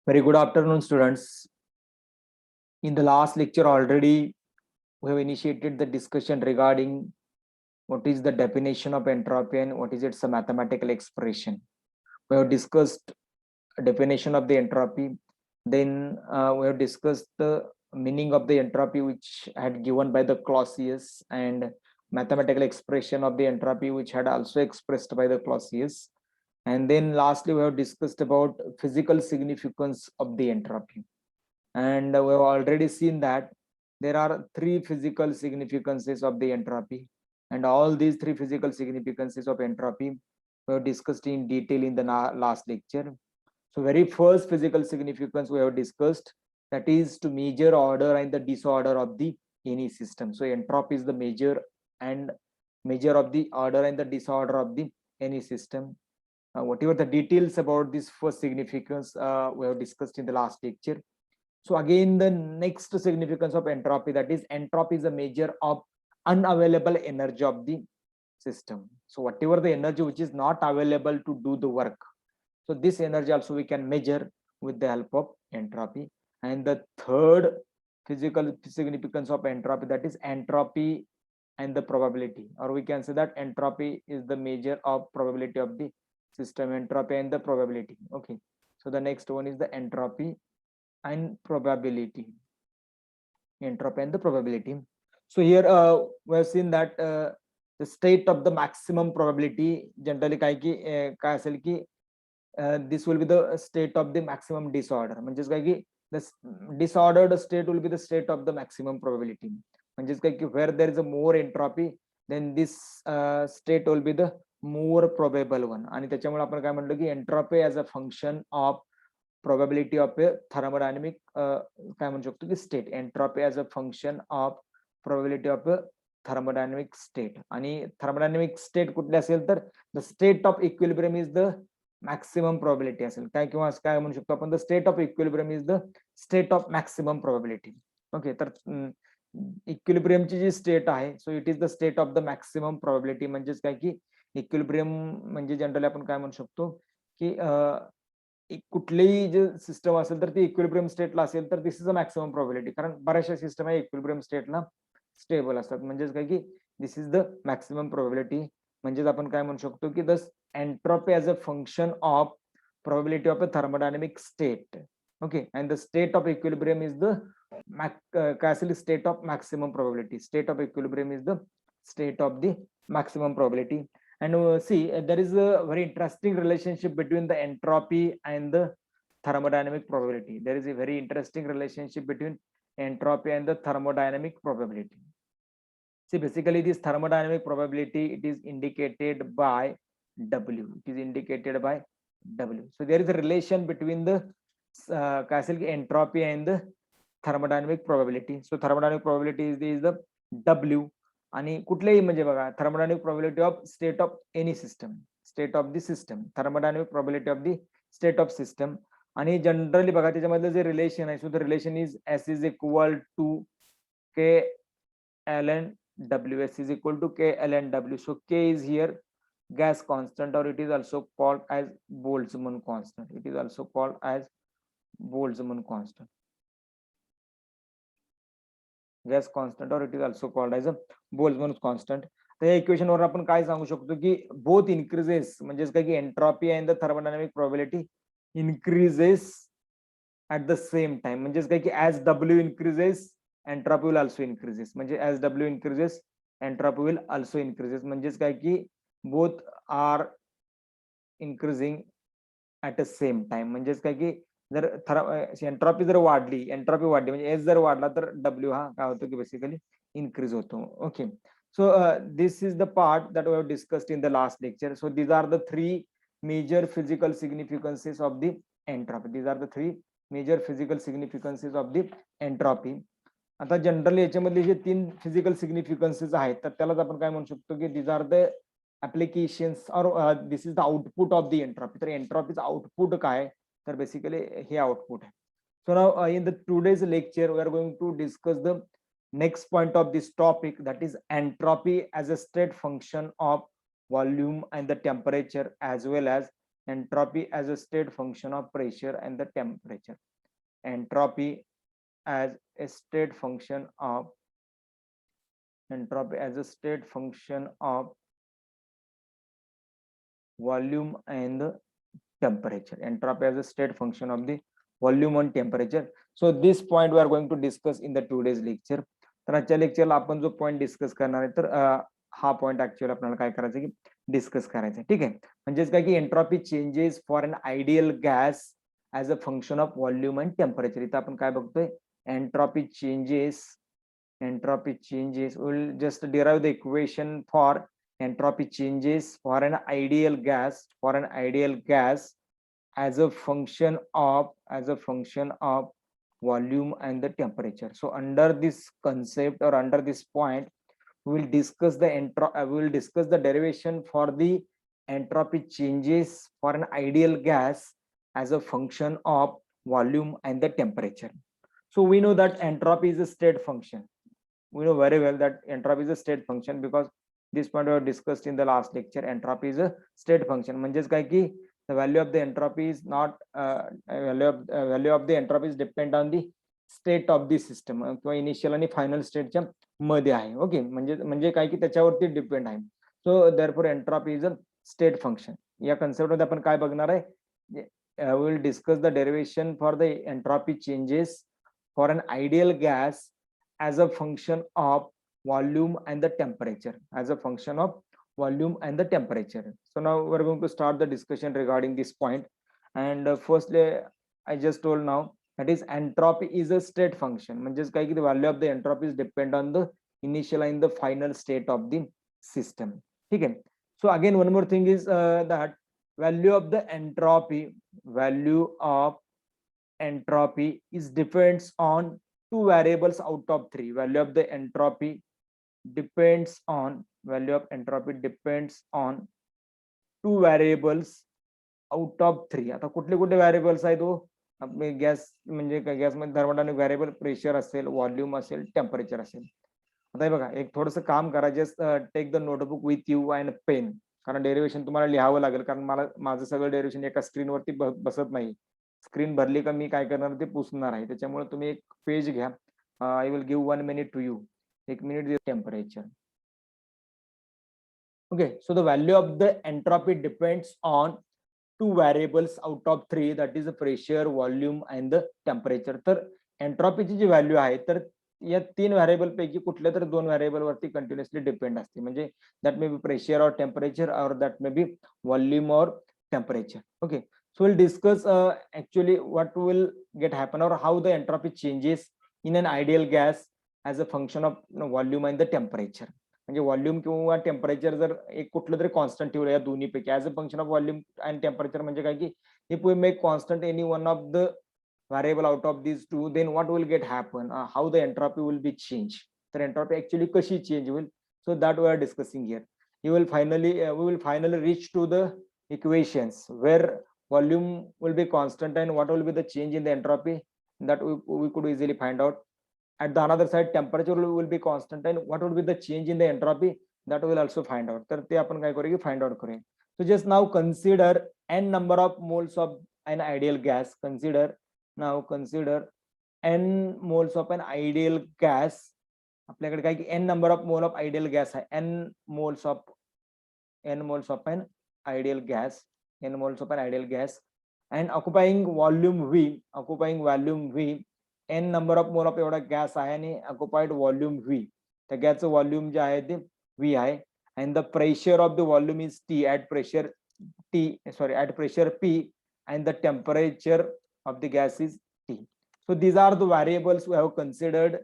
Very good afternoon, students. In the last lecture already, we have initiated the discussion regarding what is the definition of entropy and what is its a mathematical expression. We have discussed definition of the entropy. Then we have discussed the meaning of the entropy, which had given by the Clausius, and mathematical expression of the entropy, which had also expressed by the Clausius. And then lastly, we have discussed about physical significance of the entropy. And we have already seen that there are three physical significances of the entropy, and all these three physical significances of entropy we have discussed in detail in the last lecture. So very first physical significance we have discussed, that is to measure order and the disorder of the any system. So entropy is the measure of the order and the disorder of the any system. Whatever the details about this first significance we have discussed in the last lecture. So again, the next significance of entropy, that is entropy is a measure of unavailable energy of the system. So whatever the energy which is not available to do the work, so this energy also we can measure with the help of entropy. And the third physical significance of entropy, that is entropy and the probability, or we can say that entropy is the measure of probability of the system. Entropy and the probability. Okay, so the next one is the entropy and probability. Entropy and the probability. So here we have seen that the state of the maximum probability generally काय असेल की this will be the state of the maximum disorder. म्हणजेच काय की the disordered state will be the state of the maximum probability. म्हणजेच काय की where there is a more entropy, then this state will be the more probable one. आणि त्याच्यामुळे आपण काय म्हणतो की entropy as a function of probability of a thermodynamic काय म्हणू शकतो की state. Entropy as a function of probability of a thermodynamic state. आणि thermodynamic state कुठले असेल तर the state of equilibrium is the maximum probability असेल काय, किंवा काय म्हणू शकतो आपण, the state of equilibrium is the state of maximum probability. Okay, तर इक्विलिब्रियमची जी स्टेट आहे, so it is the state of the maximum probability. म्हणजेच काय की इक्विलिब्रियम म्हणजे जनरली आपण काय म्हणू शकतो की कुठलीही जे सिस्टम असेल तर ती इक्विलिब्रियम स्टेटला असेल तर this is a maximum probability. कारण बऱ्याचशा सिस्टम आहे इक्विलिब्रियम स्टेटला स्टेबल असतात. म्हणजेच काय की this is the maximum probability. म्हणजेच आपण काय म्हणू शकतो की the entropy as a function of probability of a thermodynamic state. Okay, and the state of equilibrium is the काय असेल state of maximum probability. State of equilibrium is the state of the maximum probability. And see, there is a very interesting relationship between the entropy and the thermodynamic probability. There is a very interesting relationship between entropy and the thermodynamic probability. See, basically this thermodynamic probability, it is indicated by W. It is indicated by W. So there is a relation between the entropy and the thermodynamic probability. So thermodynamic probability is the W. आणि कुठलेही म्हणजे बघा, thermodynamic probability of state of any system, state of the system, thermodynamic probability of the state of system. आणि generally बघा त्याच्यामधलं जे relation आहे, so the relation is S is equal to K L N W. S is equal to K L N W. So K is here gas constant, or it is also called as Boltzmann constant. It is also called as Boltzmann constant. Gas constant, और it is also called as a Boltzmann constant. तर या equation वर आपण काय सांगू शकतो की both increases, म्हणजेच काय की entropy and the thermodynamic probability increases at the same time. म्हणजेच काय की as W increases entropy will also increases. म्हणजे as W increases entropy will also increases. म्हणजेच काय की both are increasing at a same time. म्हणजेच काय की जर एंट्रॉपी जर वाढली, एंट्रॉपी वाढली म्हणजे एस जर वाढला तर डब्ल्यू हा काय होतो की बेसिकली इन्क्रीज होतो. Okay, so this is the part that we have discussed in the last lecture. So these are the three major physical significances of the entropy. These are the three major physical significances of the entropy. आता generally याच्यामधले जे तीन physical सिग्निफिकन्सेस आहेत तर त्यालाच आपण काय म्हणू शकतो की दीज आर द ऍप्लिकेशन्स, और this is the output of the entropy. तर एंट्रॉपीचं आउटपुट काय, तर बेसिकली हे आउटपुट आहे. So now in the today's lecture we are going to discuss the next point of this topic, that is entropy as a state function of volume and the temperature, as well as entropy as a state function of pressure and the temperature. Entropy as a state function of entropy as a state function of volume and the temperature. Entropy as a state function of the volume and temperature. So this point we are going to discuss in the today's lecture. तर आजच्या लेक्चरला आपण जो point discuss करणार आहे तर हा point actually आपल्याला काय करायचं की डिस्कस करायचं ठीक आहे. म्हणजेच काय की entropy changes for an ideal gas as a function of volume and temperature. इथं आपण काय बघतोय entropy changes will just derive the equation for entropy changes for an ideal gas as a function of volume and the temperature. So under this concept or under this point we will discuss the derivation for the entropy changes for an ideal gas as a function of volume and the temperature. So we know that entropy is a state function. We know very well that entropy is a state function because this point we have discussed in the last lecture. Entropy is a state function. म्हणजेच काय की the value of the entropy is not value of the entropy is depend on the state of the system किंवा initial आणि final स्टेटच्या मध्ये आहे. Okay म्हणजे काय की त्याच्यावरती डिपेंड आहे. So therefore entropy is a state function. या कन्सेप्ट मध्ये आपण काय बघणार आहे we will discuss the derivation for the entropy changes for an ideal gas as a function of volume and the temperature. So now we're going to start the discussion regarding this point. And firstly I just told now that is entropy is a state function. म्हणजेच काय की the value of the entropy is depend on the initial and the final state of the system. ठीक आहे. So again one more thing is that value of entropy is depends on two variables out of three. Value of entropy depends on two variables out of three. आता कुठले कुठले variables आहेत तो आपले gas म्हणजे काय गॅस मध्ये धर्मदान व्हेरिएबल प्रेशर असेल व्हॉल्यूम असेल टेम्परेचर असेल. आता हे बघा एक थोडंसं काम करा just take the notebook with you and pen कारण डेरिव्हेशन तुम्हाला लिहावं लागेल कारण मला माझं सगळं डेरिव्हेशन एका स्क्रीनवरती बसत नाही. स्क्रीन भरली का मी काय करणार ते पुसणार आहे. त्याच्यामुळे तुम्ही एक पेज घ्या. I will give 1 minute to you. 1 minute temperature. Okay, so the value of the entropy depends on two variables out of three, that is the pressure, volume and the temperature. तर एंट्रॉपीची जी value आहे तर या तीन variable पैकी कुठल्या तर दोन variable वरती कंटिन्युअसली डिपेंड असते. म्हणजे दॅट मे बी प्रेशर और टेम्परेचर और दॅट मे बी व्हॉल्यूम और temperature. Okay, so we'll discuss actually what will get happen or how the entropy changes in an ideal gas as a function of volume and the temperature. म्हणजे volume किंवा temperature जर एक कुठलं तरी constant ठेवलं या दोन्ही पैकी as a function of volume and temperature म्हणजे काय की if we make constant any one of the variable out of these two, then what will get happen, how the entropy will be changed. तर entropy actually कशी change will, so that we are discussing here. We will finally reach to the equations where volume will be constant and what will be the change in the entropy, that we could easily find out. At the another side temperature will be constant and what would be the change in the entropy, that we will also find out. तर ते आपण काय करूया find out करूया. So just now consider n number of moles of an ideal gas. Consider n moles of an ideal gas. आपल्याकडे काय की n number of mole of ideal gas आहे. n moles of an ideal gas and occupying volume v. n number of mole of एवढा gas आहे आणि occupied volume v. त्या गॅसचं volume जे आहे ते v आहे and the pressure of the volume is T at pressure P and the temperature of the gas is T. So these are the variables we have considered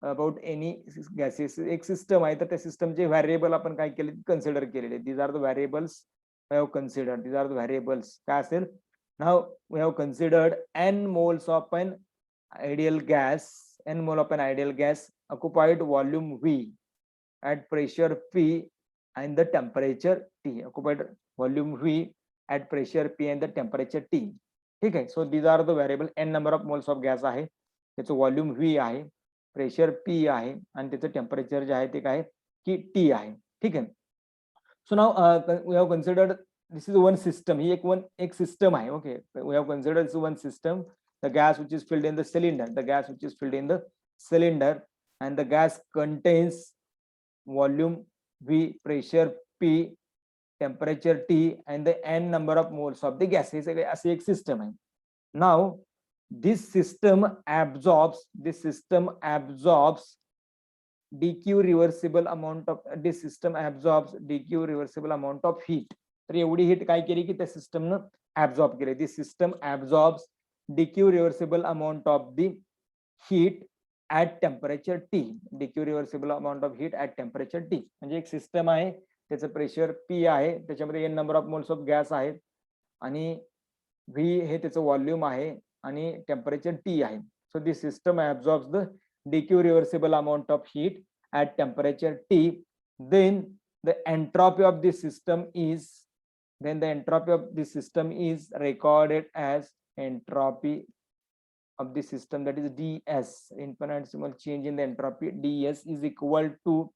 about any gases. एक system आहे तर त्या सिस्टमचे variable आपण काय केले consider केलेले. These are the variables we have considered. काय असेल now we have considered n moles of an ideal gas occupied volume V at pressure P and the temperature T. Occupied volume V at pressure P and the temperature T. ठीक आहे. So these are the variable. n number of moles of gas आहे, त्याचं volume V आहे, pressure P आहे आणि त्याचं temperature जे आहे ते काय की T आहे. ठीक आहे. सो now we have considered this is one system. ही एक system आहे. Okay, we have considered this one system. The gas which is filled in the cylinder, and the gas contains volume V, pressure P, temperature T, and the n number of moles of the gas. हे सगळे असे एक system आहे. Now this system absorbs dq reversible amount of heat. तर एवढी heat काय केली की त्या सिस्टमनं ऍब्झॉर्ब केली. This system absorbs dq reversible amount of the heat at temperature T. dq reversible amount of heat at temperature T म्हणजे एक सिस्टम आहे, त्याचं प्रेशर P आहे, त्याच्यामध्ये n number of moles of gas आहेत आणि V हे त्याचं व्हॉल्यूम आहे आणि टेम्परेचर T आहे. So this system absorbs the dq reversible amount of heat at temperature T. Then the entropy of this system is recorded as entropy of the system, that is ds, infinitesimal change in the entropy. ds is equal to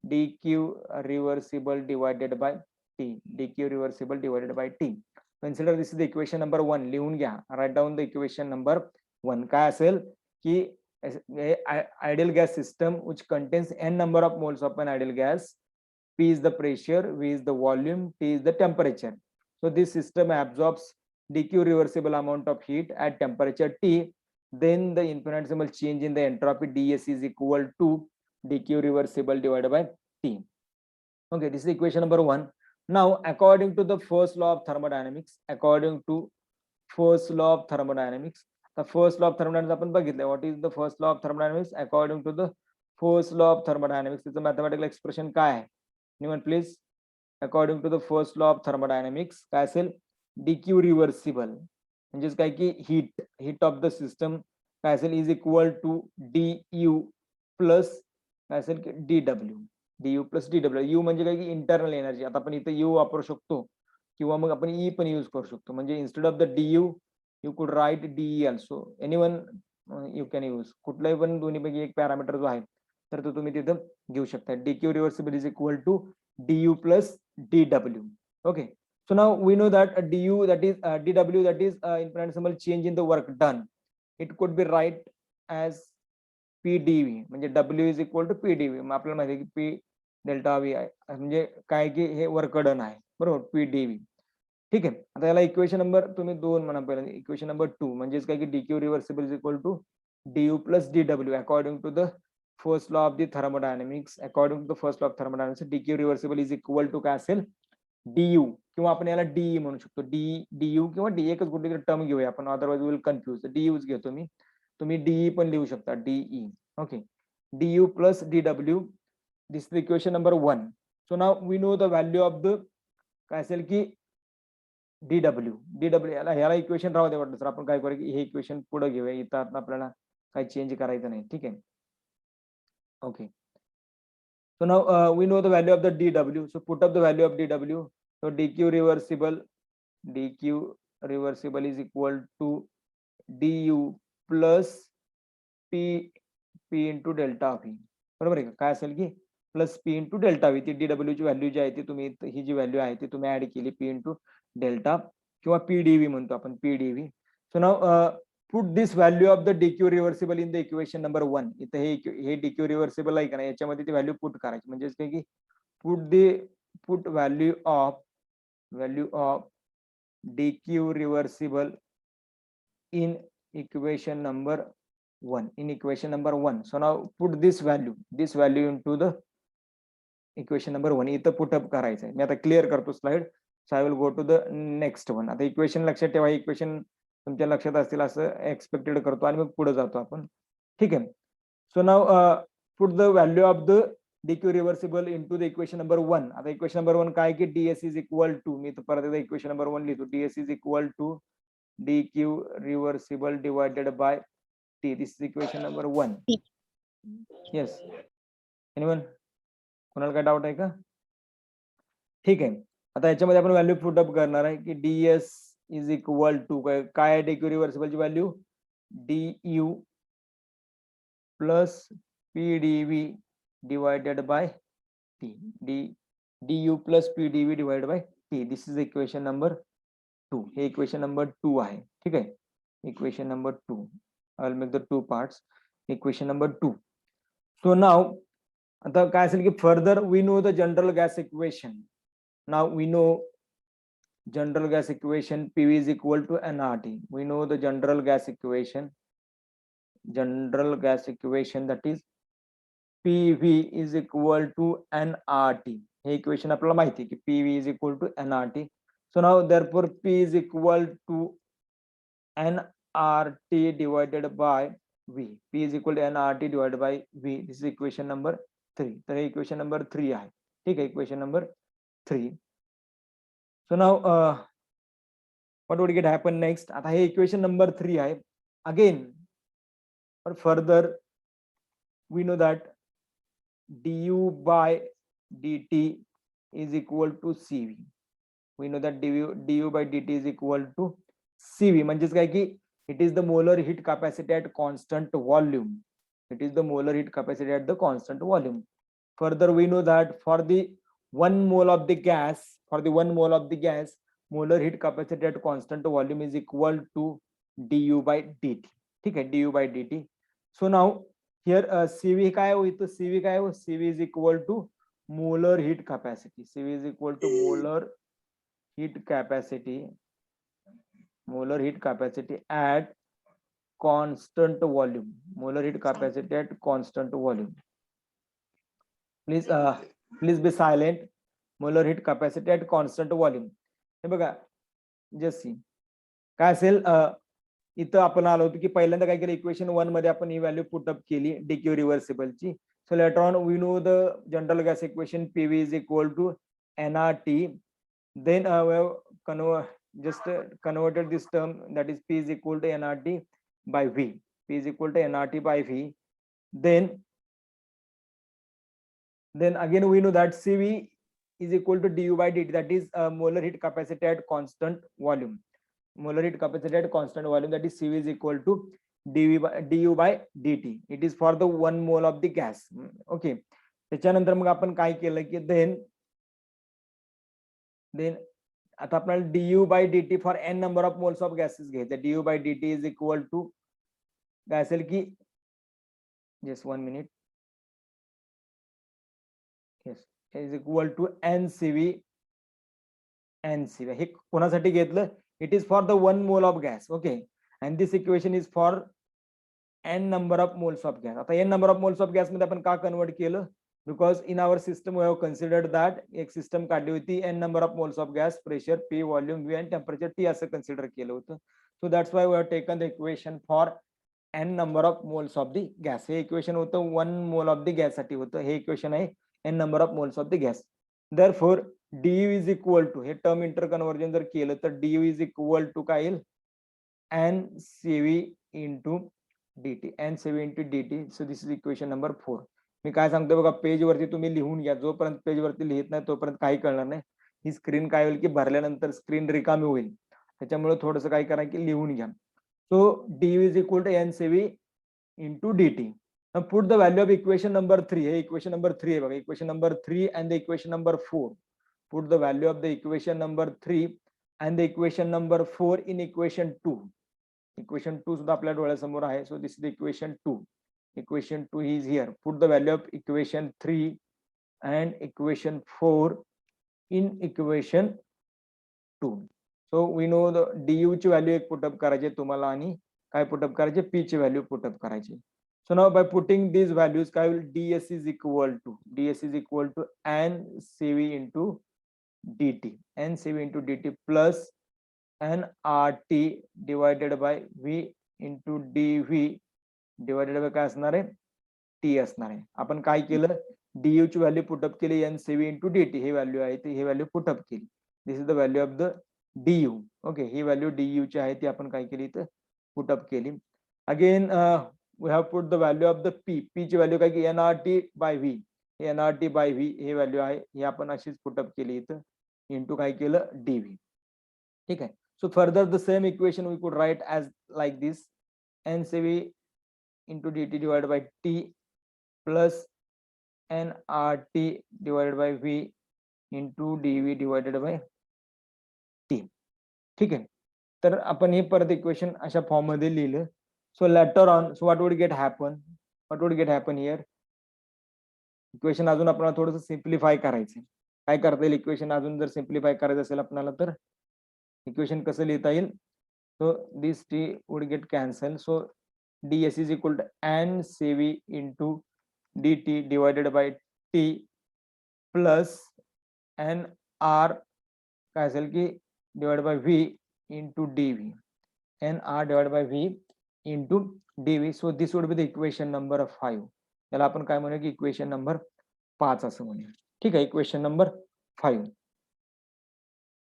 dq reversible divided by t. Consider this is the equation number 1. लिहून घ्या, write down the equation number 1. काय असेल की ideal gas system which contains n number of moles of an ideal gas. P is the pressure, V is the volume, T is the temperature. So this system absorbs dq reversible amount of heat at temperature T. Then the infinitesimal change in the entropy ds is equal to dq reversible divided by T. Okay, this is equation number 1. Now according to the first law of thermodynamics, the first law of thermodynamics आपण बघितलं. What is the first law of thermodynamics? According to the first law of thermodynamics, त्याचं mathematical expression काय आहे? Anyone please? According to the first law of thermodynamics, काय असेल? dq reversible म्हणजेच काय की heat of the system काय असेल is equal to du plus काय असेल की du plus dw. u म्हणजे काय की इंटरनल एनर्जी. आता आपण इथे u वापरू शकतो किंवा मग आपण e पण यूज करू शकतो. म्हणजे instead of the du you could write de also. Anyone you can use. कुठलाही पण दोन्हीपैकी एक पॅरामीटर जो आहे तर तो तुम्ही तिथं घेऊ शकता. dq reversible is equal to du plus dw. Okay, so now we know that du, that is dw, that is infinitesimal change in the work done. It could be write as pdv, म्हणजे w is equal to pdv. मग आपल्याला माहिती आहे की p delta v आहे म्हणजे काय की हे work done आहे, बरोबर, pdv. ठीक आहे. आता याला इक्वेशन नंबर तुम्ही 2 म्हणा. पहिल्यांदा इक्वेशन नंबर 2 म्हणजेच काय की dq reversible is equal to du plus dw. According to the first law of the thermodynamics, dq reversible is equal to काय असेल du, किंवा आपण याला de म्हणू शकतो. du किंवा de एकच कुठली तरी टर्म घेऊया आपण, अदरवाइज विल कन्फ्यूज. du's घेतो मी, तुम्ही de पण लिहू शकता, de. Okay, du plus dw. This is the equation number 1. So now we know the value of the काय असेल की dw याला इक्वेशन राहू दे. वाटलं तर आपण काय करू की हे इक्वेशन पुढे घेऊया, इथं आपल्याला काही चेंज करायचं नाही. ठीक आहे. Okay, so now we know the value of the dw. So put up the value of dw. So dq reversible is equal to du plus p into delta v. बरोबर आहे का? काय असेल की plus p into delta V. ती dw ची value जी आहे ती तुम्ही ही जी व्हॅल्यू आहे ती तुम्ही ऍड केली, p इंटू डेल्टा किंवा pdv म्हणतो आपण, pdv. So now put this value of the dq reversible in the equation number 1. इथे हे dq रिव्हर्सिबल आहे का नाही याच्यामध्ये ती व्हॅल्यू पुट करायची. म्हणजे काय की put value of dq reversible in equation number 1. So now put this value into the equation number 1. इथं पुटअप करायचं आहे. मी आता क्लिअर करतो slide. So I will go to the next one. आता इक्वेशन लक्षात ठेवा, इक्वेशन तुमच्या लक्षात असतील असं एक्सपेक्टेड करतो आणि मग पुढे जातो आपण. ठीक आहे. सो now put the value of the dq reversible into the equation number 1. आता इक्वेशन नंबर 1 काय की ds इज इक्वल टू, मी तर परत एकदा इक्वेशन नंबर 1 लिहितो, ds is equal to dq reversible divided by t. This is equation number 1. Yes, anyone, कोणाला काय डाऊट आहे का? ठीक आहे. आता याच्यामध्ये आपण व्हॅल्यू पुटअप करणार आहे की ds इज इक्वल टू काय आहे dq रिव्हर्सिबल ची value du plus pdv divided by t. du plus pdv divided by T. This is equation number 2. हे इक्वेशन नंबर 2 आहे. ठीक आहे. Equation number 2. I will make the 2 parts. Equation number 2. So now आता काय असेल की further we know the general gas equation. Now we know general gas equation PV is equal to nRT. We know the general gas equation. General gas equation, that is PV is equal to nRT. हे equation आपल्याला माहिती आहे की PV is equal to nRT. So now therefore P is equal to nRT divided by V. P is equal to nRT divided by V. This is equation number 3. तर हे equation number 3 आहे. ठीक आहे. Equation number 3. So now what would get happen next? आता हे equation number 3 आहे. Again, or further, we know that du by dt is equal to cv. We know that du by dt is equal to cv. म्हणजेच काय की it is the molar heat capacity at constant volume. It is the molar heat capacity at the constant volume. Further, we know that for the 1 mole of the gas, molar heat capacity at constant volume is equal to du by dt. ठीक आहे. du by dt. So now here cv काय होईल? cv काय हो? cv is equal to molar heat capacity. cv is equal to molar heat capacity at constant volume. Molar heat capacity at constant volume. Please be silent. Molar heat capacity at constant volume. हे बघा जशी काय असेल इथं आपण आलो होतो की पहिल्यांदा काय केलं इक्वेशन 1 मध्ये आपण ही व्हॅल्यू पुटअप केली डीक्यू रिव्हर्सिबलची. So later on we know the general gas equation PV is equal to nRT. Then we have just converted this term, that is P is equal to nRT by V. P is equal to nRT by V. Then again we know that cv is equal to du by dt, that is molar heat capacity at constant volume. Molar heat capacity at constant volume, that is cv is equal to du by dt. It is for the 1 mole of the gas. Okay. त्याच्यानंतर मग आपण काय केलं की then आता आपल्याला du by dt for n number of moles of gases घ्यायचं. du by dt is equal to काय असेल की just 1 minute. Yes, is equal to ncv. हे कोणासाठी घेतलं? It is for the 1 mole of gas. Okay, and this equation is for n number of moles of gas. आता n number of moles of gas मध्ये आपण का convert केलं? Because in our system we have considered that एक system काढली होती n number of moles of gas, pressure P, volume V and temperature T असं consider केलं होतं. So that's why we have taken the equation for n number of moles of the gas. हे equation होतं 1 mole of the gas साठी होतं. हे equation आहे n number of moles of the gas. Therefore du is equal to, हे term interconversion जर केलं तर du is equal to काय येईल? ncv into dt. ncv into dt. So this is equation number 4. मी काय सांगतो बघा, पेज वरती तुम्ही लिहून घ्या. जोपर्यंत पेज वरती लिहित नाही तोपर्यंत काही कळणार नाही. ही स्क्रीन काय होईल की भरल्यानंतर स्क्रीन रिकामी होईल. त्याच्यामुळे थोडंसं काय करा की लिहून घ्या. So du is equal to ncv into dt. Now put the value of equation number 3. Hey equation number 3 आहे बघा. Equation number 3 and the equation number 4. Put the value of the equation number 3 and the equation number 4 in equation 2. Equation 2 सुद्धा आपल्या डोळ्यासमोर आहे. So this is the equation 2. Equation 2 is here. Put the value of equation 3 and equation 4 in equation 2. So we know the du ची value एक put up करायची तुम्हाला आणि काय पुटअप करायचे p ची व्हॅल्यू पुटअप करायची. So now by putting these values, काय होईल? ds is equal to ncv into dt. ncv into dt plus nRT divided by v into dv divided by काय असणार आहे? t असणार आहे. आपण काय केलं? du ची व्हॅल्यू पुटअप केली ncv into dt. ही व्हॅल्यू आहे ती, ही व्हॅल्यू पुटअप केली. This is the value of the du. Okay, he value du ची आहे ती आपण काय केली इथं पुटअप केली. Again we have put the value of the p. ची व्हॅल्यू काय की nRT by v. nRT by v हे व्हॅल्यू आहे, ही आपण अशीच पुटअप केली इथं इंटू काय केलं dv. ठीक आहे. So further the same equation we could write as like this. ncv into dt divided by t plus nRT divided by v into dv divided by T. ठीक आहे, तर आपण हे परत इक्वेशन अशा फॉर्म मध्ये लिहिलं. So later on, so what would get happen here. Equation अजून आपल्याला थोडंसं सिम्प्लिफाय करायचं. काय करता येईल इक्वेशन अजून जर सिम्प्लिफाय करायचं असेल आपल्याला, तर इक्वेशन कसं लिहिता येईल. So this T would get cancel. So ds is equal to n cv into dt divided by t plus n r काय असेल की divide by v into dv, n r divided by v into dv. so this would be the equation number 5. त्याला आपण काय म्हणूया की equation number 5 असं म्हणूया. ठीक आहे, इक्वेशन नंबर 5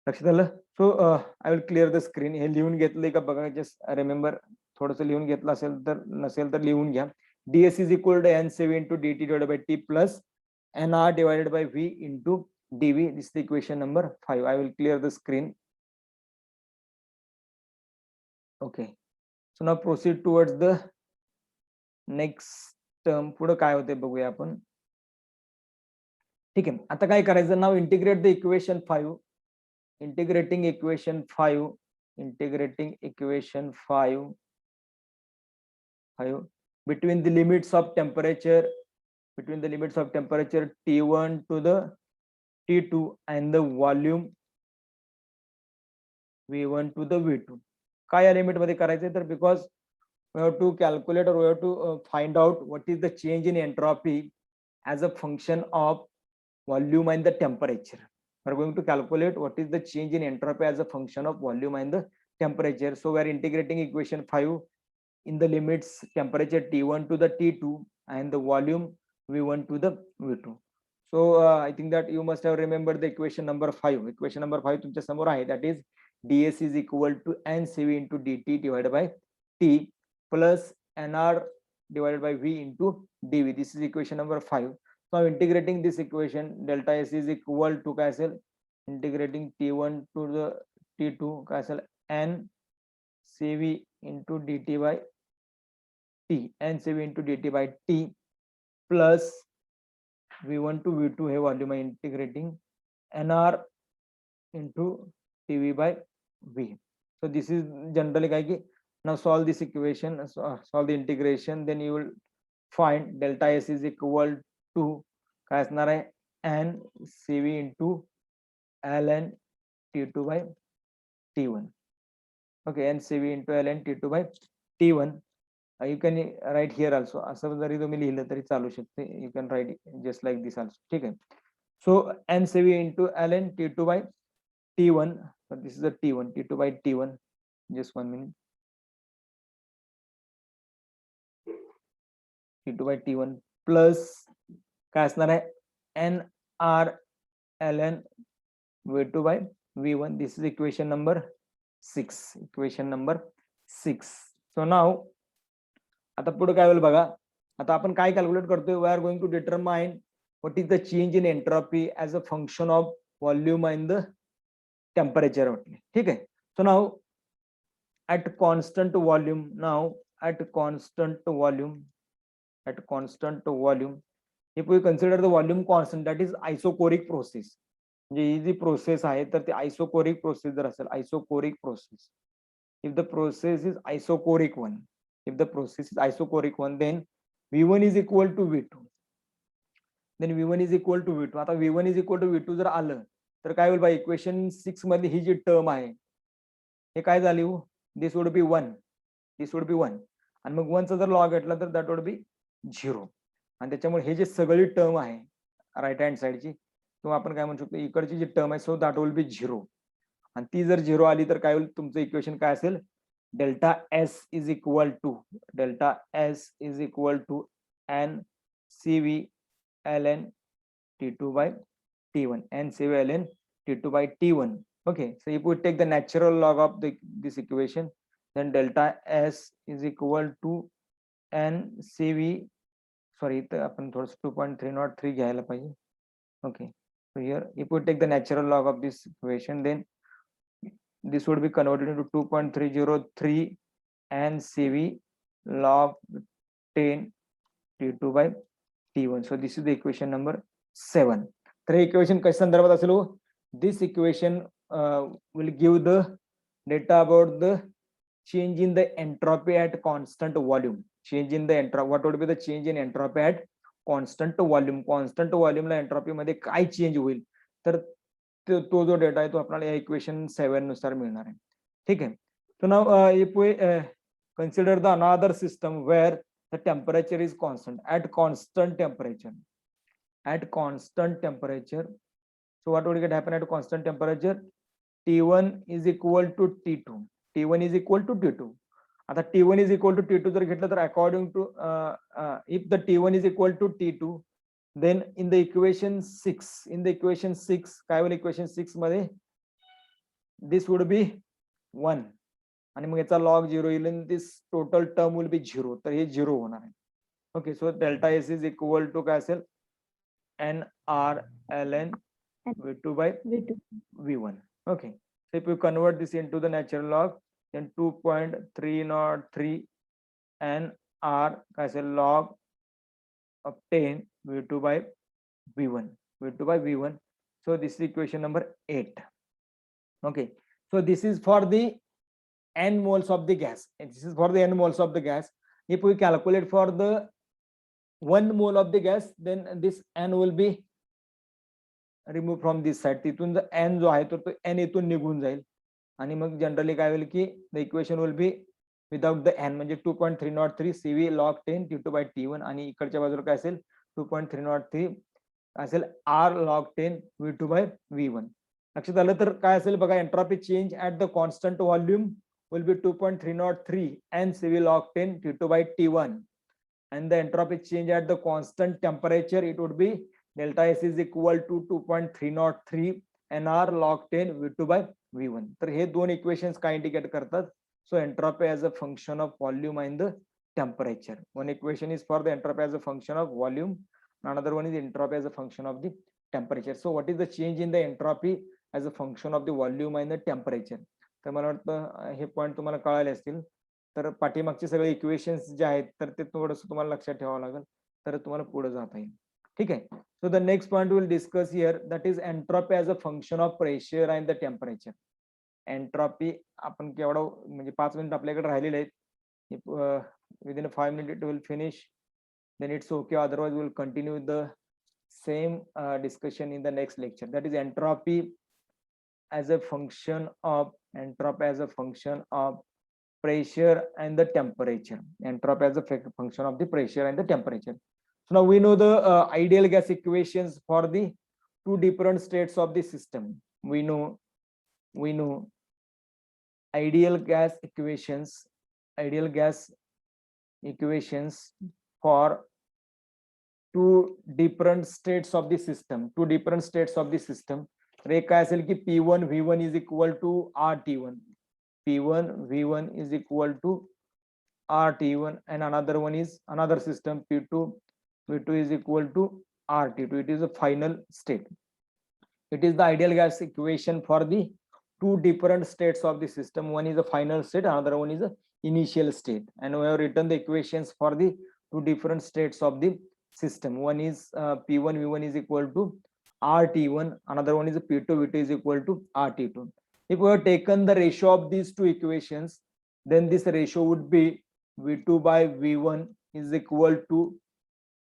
लक्षात आलं. So I will clear the screen. हे लिहून घेतलंय का बघा, जस्ट रिमेंबर. थोडंसं लिहून घेतलं असेल तर, नसेल तर लिहून घ्या. ds is equal to n7 into dt divided by t plus nr divided by v into dv. This is the equation number 5. I will clear the screen. Okay, so now proceed towards the next term. पुढे काय होते बघूया आपण. ठीक आहे, आता काय करायचं, now integrate the equation 5. integrating equation 5 between the limits of temperature T1 to the T2 and the volume V1 to the V2. काय या लिमिट मध्ये करायचंय तर, because we have to calculate, or we have to find out what is the change in entropy as a function of volume and the temperature. We're going to calculate what is the change in entropy as a function of volume and the temperature. So we are integrating equation 5 in the limits temperature T1 to the T2 and the volume V1 to the V2. So I think that you must have remembered the equation number 5. Equation number 5 तुमच्या समोर आहे, that is ds is equal to ncv into dt divided by t plus nr divided by v into dv. This is equation number 5. Now integrating this equation, delta s is equal to काय असेल, integrating t1 to the t2 काय असेल, n cv into dt by t, n cv into dt by t plus v1 to v2 हे volume आहे, integrating nr into tv by v. So this is generally काय की, now solve this equation, solve the integration, then you will find delta s is equal to काय असणार आहे, n cv into ln t2 by t1. okay, n cv into ln t2 by t1. You can write here also, असं जरी तुम्ही लिहिलं तरी चालू शकते. You can write just like this also. ठीक आहे, so n cv into ln t2 by t1. so this is the t1, t2 by t1. just 1 minute. t2 by t1 plus काय असणार आहे, n r ln v2 by v1. this is equation number 6. equation number 6. so now आता पुढे काय होईल बघा. आता आपण काय कॅल्क्युलेट करतोय, we are going to determine what is the change in entropy as a function of volume and the temperature म्हटले. ठीक आहे, सो नाउ at constant volume, if we consider the volume constant, that is isocoric process. म्हणजे ही जी process आहे तर ती isochoric process जर असेल, isochoric process, if the process is isocoric one, then v1 is equal to v2. आता v1 is equal to v2 जर आलं तर काय होईल बा, इक्वेशन 6 मध्ये ही जी टर्म आहे हे काय झाली, दिस वुड बी 1, आणि मग 1 चा जर लॉग घेतला तर दॅट वुड बी 0. आणि त्याच्यामुळे हे जे सगळी टर्म आहे राईट हँड साइडची, किंवा आपण काय म्हणू शकतो इकडची जी टर्म आहे, सो दॅट विल बी 0. आणि ती जर 0 आली तर काय होईल, तुमचं इक्वेशन काय असेल, delta S is equal to N C V L N T2 by T1, and ln T2 by T1. Okay, so if we take the natural log of this equation, then delta S is equal to n CV, sorry, आपण थोडंसं 2.303 घ्यायला पाहिजे. Okay, so here if we take the natural log of this equation, then this would be converted into 2.303 n CV log 10 T2 by T1. So this is the equation number 7. तर हे equation कशा संदर्भात असेल, this equation will give the data about the change in the entropy at constant volume. Change in the entropy, what would be the change in entropy at constant volume? Constant volume La entropy मध्ये काय change होईल, तर तो जो data आहे तो आपल्याला equation 7 नुसार मिळणार आहे. ठीक आहे. So now if we consider the another system where the temperature is constant at constant temperature. At constant temperature, so what would get happen at constant temperature? T1 is equal to T2. T1 is equal to T2. आता T1 is equal to T2 जर घेतलं तर according to if the T1 is equal to T2, then in the equation 6, काय होईल equation 6 मध्ये this would be 1 आणि मग याचा log 0 येईल and this total term will be 0. तर हे 0 होणार आहे. Okay, so delta S is equal to काय असेल, NRln V2 by V1. Okay, so if you convert this into the natural log, then 2.303 NR काय असेल log of 10 V2 by V1. So this is equation number 8. Okay, so this is for the n moles of the gas, and this is for the n moles of the gas. If we calculate for the 1 mole of the gas, then this n will be removed from this side. तिथून जो n जो आहे तो n इथून निघून जाईल आणि मग generally काय होईल की the equation will be without the n, म्हणजे 2.303 CV log 10 T2 by T1 आणि इकडच्या बाजूला काय असेल 2.303 असेल R log 10 V2 by V1. लक्षात आलं तर काय असेल बघा, entropy change at the constant volume will be 2.303 and CV log 10 T2 by T1, and the entropy change at the constant temperature, it would be delta S is equal to 2.303 NR log 10 V2 by V1. तर हे दोन equations काय indicate करतात? So entropy as a function of volume and the temperature. One equation is for the entropy as a function of volume, another one is entropy as a function of the temperature. So what is the change in the entropy as a function of the volume and the temperature? तर मला वाटतं हे point तुम्हाला कळाले असतील. तर पाठीमागचे सगळे equations जे आहेत तर ते थोडस तुम्हाला लक्षात ठेवावं लागेल, तर तुम्हाला पुढे जाता येईल. ठीक आहे. So the next point will discuss here, that is entropy as a function of pressure and the temperature. Entropy आपण केवढं म्हणजे 5 मिनिट आपल्याकडे राहिलेले आहेत. Within 5 minute it will finish, then it's okay, otherwise will continue the same discussion in the next lecture. That is entropy as a function of pressure and the temperature. Entropy as a function of the pressure and the temperature. So now we know the ideal gas equations for the two different states of the system. We know ideal gas equations for two different states of the system. एक काय असेल की P1 V1 is equal to RT1. P1 V1 is equal to RT1, and another one is another system P2 V2 is equal to RT2. It is a final state. It is the ideal gas equation for the two different states of the system. One is a final state, another one is a initial state, and we have written the equations for the two different states of the system. One is P1 V1 is equal to RT1, another one is P2 V2 is equal to RT2. If we have taken the ratio of these two equations, then this ratio would be V2 by V1 is equal to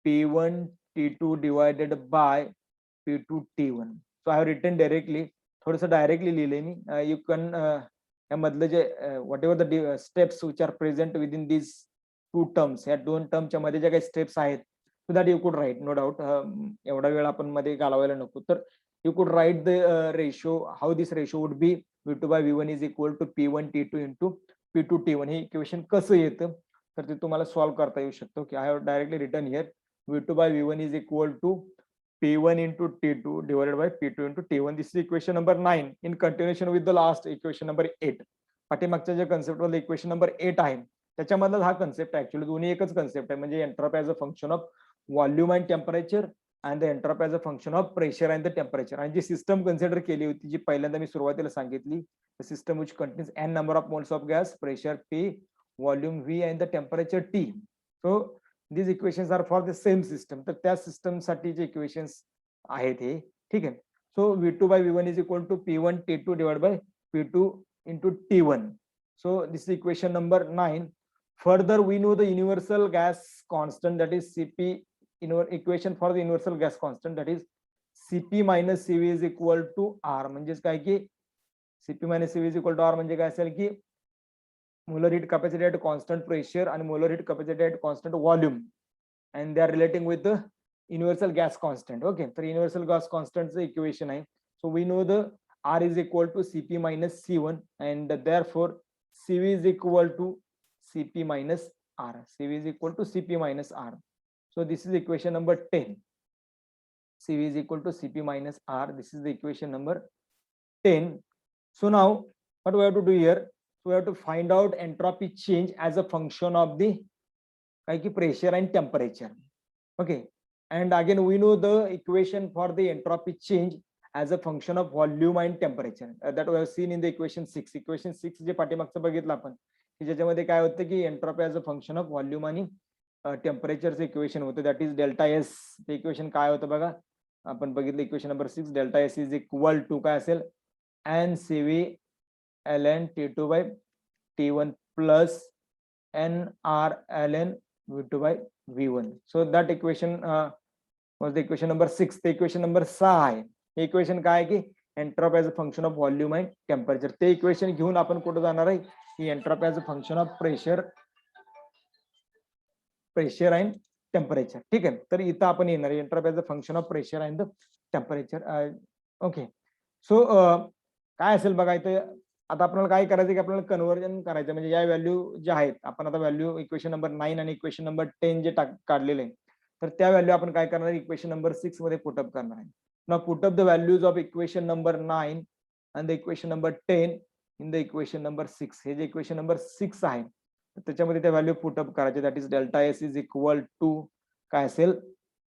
P1 T2 divided by P2 T1. So I have written directly, थोडंसं directly लिहिले मी. You can यामधले J whatever the steps which are present within these two terms, या दोन टर्मच्या मध्ये ज्या काही steps आहेत, so that you could write, no doubt. एवढा वेळ आपण मध्ये घालवायला नको, तर you could write the ratio, how this ratio would be V2 by V1 is equal to P1 T2 into P2 T1. Hey equation कसं येतं तर ते तुम्हाला सॉल्व्ह करता येऊ शकतो. की I have directly written here V2 by V1 is equal to P1 into T2 divided by P2 into T1. This is equation number 9 in continuation with the last equation number 8. पाठीमागच्या जे concept वाला equation number 8 आहे त्याच्यामधला हा concept actually दोन्ही एकच concept आहे, म्हणजे entropy as a function of volume and temperature and the entropy as a function of pressure and the temperature. आणि जी सिस्टम कन्सिडर केली होती, जी पहिल्यांदा मी सुरुवातीला सांगितली, the system which contains n number of moles of gas, pressure P, volume V and the temperature T. So these equations are for the same system. तर त्या system साठीचे equations आहेत हे. ठीक आहे. So V2 by V1 is equal to P1 T2 divided by P2 into T1. So this is equation number 9. Further, we know the universal gas constant, that is Cp, in our equation for the universal gas constant, that is Cp minus Cv is equal to R. म्हणजेच काय की Cp minus Cv is equal to R म्हणजे काय असेल की molar heat capacity at constant pressure and molar heat capacity at constant volume, and they are relating with the universal gas constant. Okay, so universal gas constant equation hai. So we know the R is equal to Cp minus C1, and therefore Cv is equal to Cp minus R. Cv is equal to Cp minus R. So this is equation number 10. Cv is equal to Cp minus R. This is the equation number 10. So now what we have to do here? So we have to find out entropy change as a function of the pressure and temperature. Okay, and again we know the equation for the entropy change as a function of volume and temperature, that we have seen in the equation 6. Equation 6 जे पाठीमागचं बघितलं आपण की ज्याच्यामध्ये काय होतं की entropy as a function of volume आणि टेम्परेचरचं equation होतं, दॅट इज डेल्टा एस. ते इक्वेशन काय होतं बघा, आपण बघितलं equation number 6. Delta S is equal to काय असेल, N C V ln T2 by T1 plus nR ln V2 by V1. So that equation was the equation number 6. The equation number 6 आहे. Equation काय आहे की entropy as a function of volume and temperature. ते equation घेऊन आपण कुठे जाणार आहे की entropy as a function of pressure and temperature. ठीक आहे, तर इथं आपण येणार आहे entropy as a function of pressure and temperature. Okay, so काय असेल बघा इथं. आता आपल्याला काय करायचं की आपल्याला कन्व्हर्जन करायचं, म्हणजे या व्हॅल्यू ज्या आहेत आपण आता व्हॅल्यू इक्वेशन नंबर 9 आणि इक्वेशन नंबर 10 जे काढलेले आहे, तर त्या व्हॅल्यू आपण काय करणार, इक्वेशन नंबर 6 मध्ये पुटअप करणार आहे. Now put up the values of equation number 9 and the equation number 10 in the equation number 6. हे जे इक्वेशन नंबर 6 आहे त्याच्यामध्ये त्या व्हॅल्यू पुटअप करायचे, that is delta S is equal to काय असेल,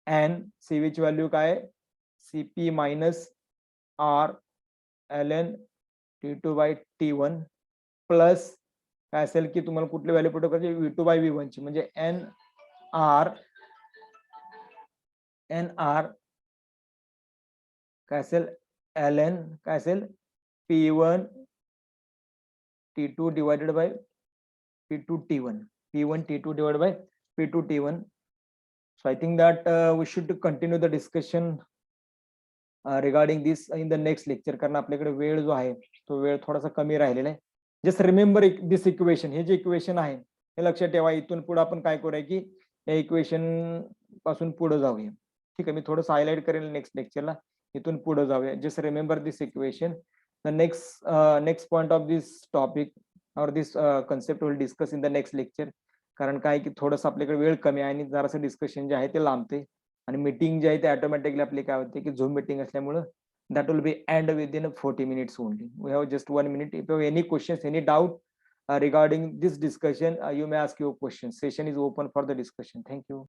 एन सीव्ही ची व्हॅल्यू काय, CP minus R ln T2 by T1 plus काय असेल की तुम्हाला कुठली व्हॅल्यू पुटअप करायची, V2 by V1 ची, म्हणजे एन आर काय असेल ln काय असेल P1 T2 divided by P2 T1, P1 T2 divided by P2 T1. So I think that we should continue the discussion regarding this in the next lecture, कारण आपल्याकडे वेळ जो आहे तो वेळ थोडासा कमी राहिलेला आहे. जस्ट रिमेंबर दिस इक्वेशन, हे जे इक्वेशन आहे हे लक्षात ठेवा. इथून पुढे आपण काय करूया की या इक्वेशन पासून पुढे जाऊया. ठीक आहे, मी थोडंसं हायलाइट करेल नेक्स्ट लेक्चरला. इथून पुढे जाऊया. Just remember this equation. The next point of this topic और this concept will discuss in the next lecture. कारण काय की थोडंसं आपल्याकडे वेळ कमी आहे आणि जरासं डिस्कशन जे आहे ते लांबते, आणि मीटिंग जे आहे ते ऑटोमॅटिकली आपली काय होते की झूम मीटिंग असल्यामुळे that will be end within 40 minutes only. We have just 1 minute. If you have any questions, any doubt regarding this discussion, you may ask your questions. Session is open for the discussion. Thank you.